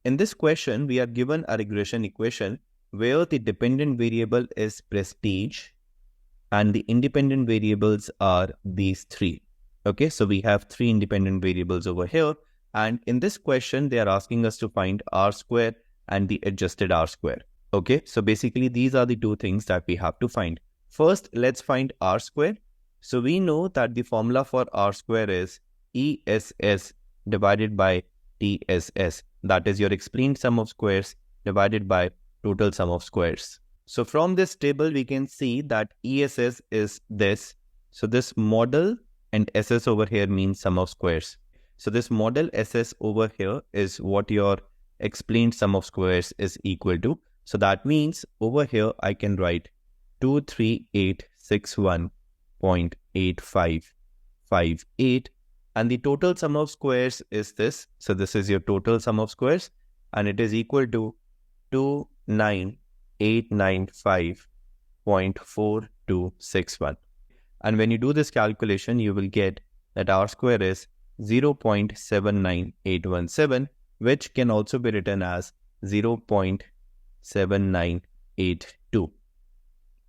In this question, we are given a regression equation where the dependent variable is prestige and the independent variables are these three. Okay, so we have three independent variables over here. And in this question, they are asking us to find R square and the adjusted R square. Okay, so basically these are the two things that we have to find. First, let's find R square. So we know that the formula for R square is ESS divided by TSS. That is your explained sum of squares divided by total sum of squares. So from this table, we can see that ESS is this. So this model and SS over here means sum of squares. So this model SS over here is what your explained sum of squares is equal to. So that means over here, I can write 23861.8558 and the total sum of squares is this. So this is your total sum of squares and it is equal to 29895.4261. And when you do this calculation, you will get that R square is 0.79817, which can also be written as 0.7982.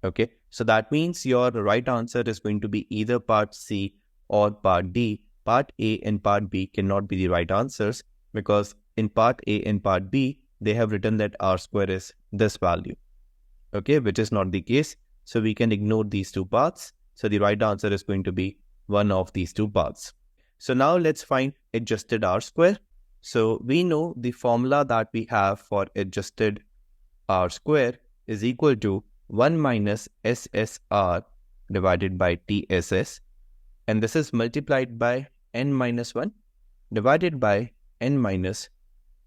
Okay, so that means your right answer is going to be either part C or part D. Part A and part B cannot be the right answers because in part A and part B, they have written that R square is this value. Okay, which is not the case. So we can ignore these two parts. So the right answer is going to be one of these two parts. So now let's find adjusted R square. So we know the formula that we have for adjusted R square is equal to 1 minus SSR divided by TSS. And this is multiplied by n minus 1 divided by n minus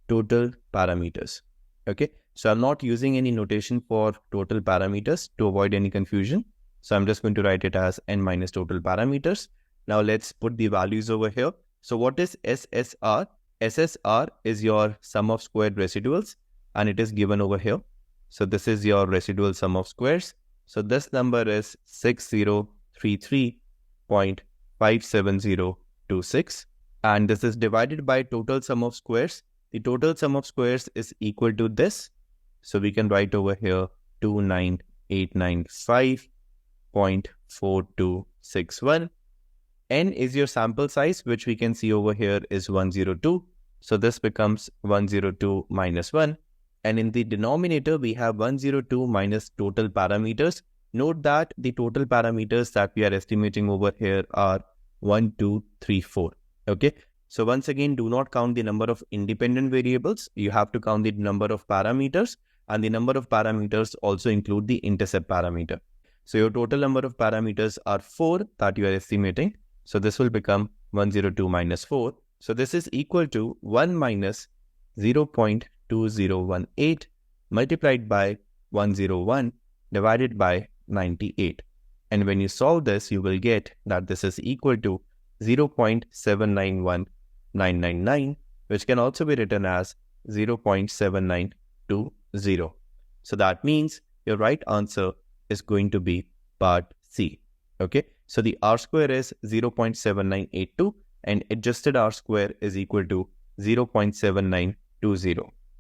total parameters. Okay, so I'm not using any notation for total parameters to avoid any confusion. So I'm just going to write it as n minus total parameters. Now let's put the values over here. So what is SSR? SSR is your sum of squared residuals and it is given over here. So this is your residual sum of squares. So this number is 6033.57026 and this is divided by total sum of squares. The total sum of squares is equal to this. So we can write over here 29895.4261. N is your sample size, which we can see over here is 102. So this becomes 102 minus 1. And in the denominator, we have 102 minus total parameters. Note that the total parameters that we are estimating over here are 1, 2, 3, 4. Okay. So once again, do not count the number of independent variables. You have to count the number of parameters, and the number of parameters also include the intercept parameter. So your total number of parameters are 4 that you are estimating. So this will become 102 minus 4. So this is equal to 1 minus 0.2018 multiplied by 101 divided by 98. And when you solve this, you will get that this is equal to 0.791999, which can also be written as 0.7920. So that means your right answer is going to be part C. Okay, so the R square is 0.7982 and adjusted R square is equal to 0.7920.